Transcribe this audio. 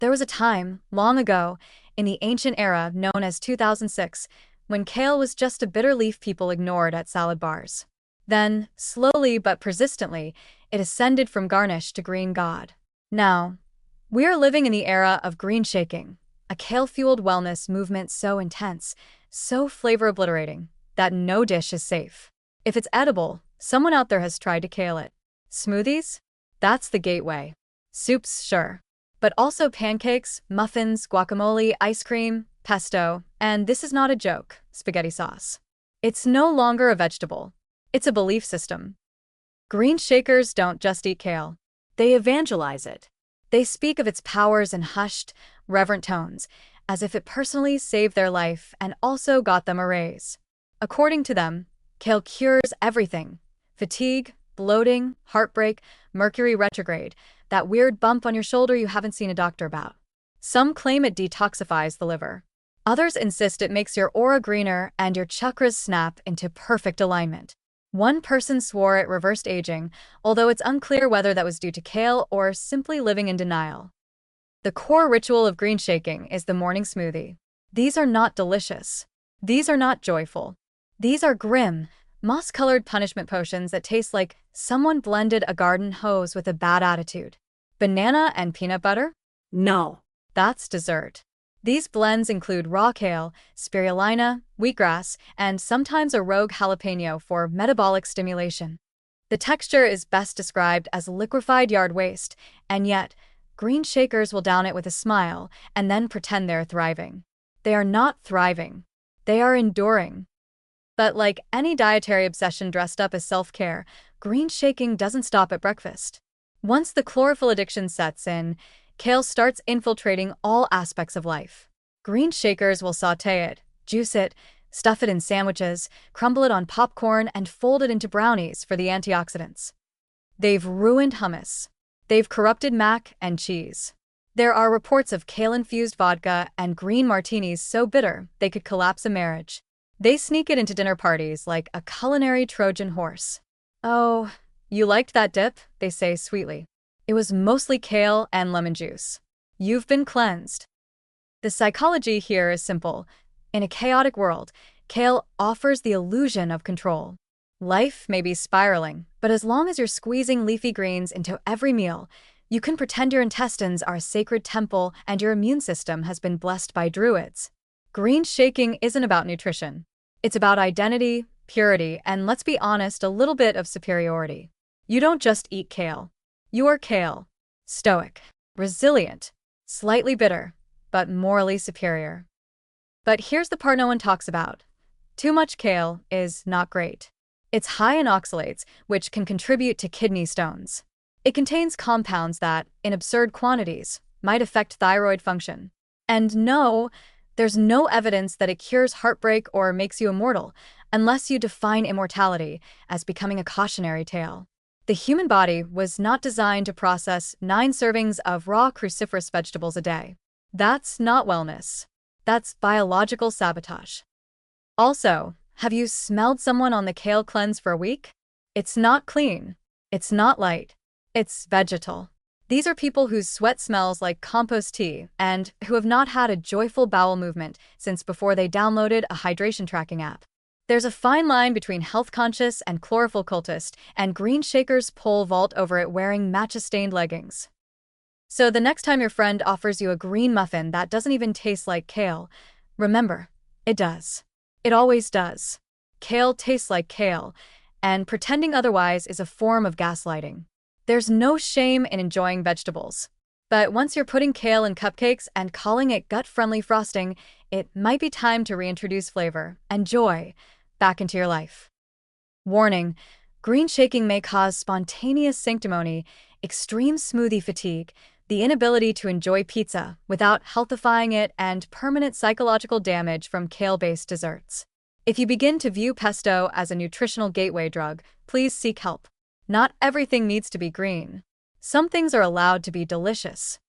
There was a time, long ago, in the ancient era known as 2006, when kale was just a bitter leaf people ignored at salad bars. Then, slowly but persistently, it ascended from garnish to green god. Now, we are living in the era of green shaking, a kale-fueled wellness movement so intense, so flavor-obliterating, that no dish is safe. If it's edible, someone out there has tried to kale it. Smoothies? That's the gateway. Soups, sure. But also pancakes, muffins, guacamole, ice cream, pesto, and this is not a joke, spaghetti sauce. It's no longer a vegetable. It's a belief system. Green shakers don't just eat kale. They evangelize it. They speak of its powers in hushed, reverent tones, as if it personally saved their life and also got them a raise. According to them, kale cures everything: fatigue, bloating, heartbreak, Mercury retrograde, that weird bump on your shoulder you haven't seen a doctor about. Some claim it detoxifies the liver. Others insist it makes your aura greener and your chakras snap into perfect alignment. One person swore it reversed aging, although it's unclear whether that was due to kale or simply living in denial. The core ritual of green shaking is the morning smoothie. These are not delicious. These are not joyful. These are grim, moss-colored punishment potions that taste like someone blended a garden hose with a bad attitude. Banana and peanut butter? No. That's dessert. These blends include raw kale, spirulina, wheatgrass, and sometimes a rogue jalapeno for metabolic stimulation. The texture is best described as liquefied yard waste, and yet, green shakers will down it with a smile and then pretend they're thriving. They are not thriving. They are enduring. But like any dietary obsession dressed up as self-care, green shaking doesn't stop at breakfast. Once the chlorophyll addiction sets in, kale starts infiltrating all aspects of life. Green shakers will sauté it, juice it, stuff it in sandwiches, crumble it on popcorn, and fold it into brownies for the antioxidants. They've ruined hummus. They've corrupted mac and cheese. There are reports of kale-infused vodka and green martinis so bitter they could collapse a marriage. They sneak it into dinner parties like a culinary Trojan horse. "Oh, you liked that dip?" they say sweetly. "It was mostly kale and lemon juice. You've been cleansed." The psychology here is simple. In a chaotic world, kale offers the illusion of control. Life may be spiraling, but as long as you're squeezing leafy greens into every meal, you can pretend your intestines are a sacred temple and your immune system has been blessed by druids. Green shaking isn't about nutrition. It's about identity, purity, and let's be honest, a little bit of superiority. You don't just eat kale. You are kale. Stoic, resilient, slightly bitter, but morally superior. But here's the part no one talks about. Too much kale is not great. It's high in oxalates, which can contribute to kidney stones. It contains compounds that, in absurd quantities, might affect thyroid function. And no, there's no evidence that it cures heartbreak or makes you immortal, unless you define immortality as becoming a cautionary tale. The human body was not designed to process 9 servings of raw cruciferous vegetables a day. That's not wellness. That's biological sabotage. Also, have you smelled someone on the kale cleanse for a week? It's not clean. It's not light. It's vegetal. These are people whose sweat smells like compost tea and who have not had a joyful bowel movement since before they downloaded a hydration tracking app. There's a fine line between health-conscious and chlorophyll cultist, and green shakers pole vault over it wearing matcha-stained leggings. So the next time your friend offers you a green muffin that doesn't even taste like kale, remember, it does. It always does. Kale tastes like kale, and pretending otherwise is a form of gaslighting. There's no shame in enjoying vegetables. But once you're putting kale in cupcakes and calling it gut-friendly frosting, it might be time to reintroduce flavor and joy back into your life. Warning: green shaking may cause spontaneous sanctimony, extreme smoothie fatigue, the inability to enjoy pizza without healthifying it, and permanent psychological damage from kale-based desserts. If you begin to view pesto as a nutritional gateway drug, please seek help. Not everything needs to be green. Some things are allowed to be delicious.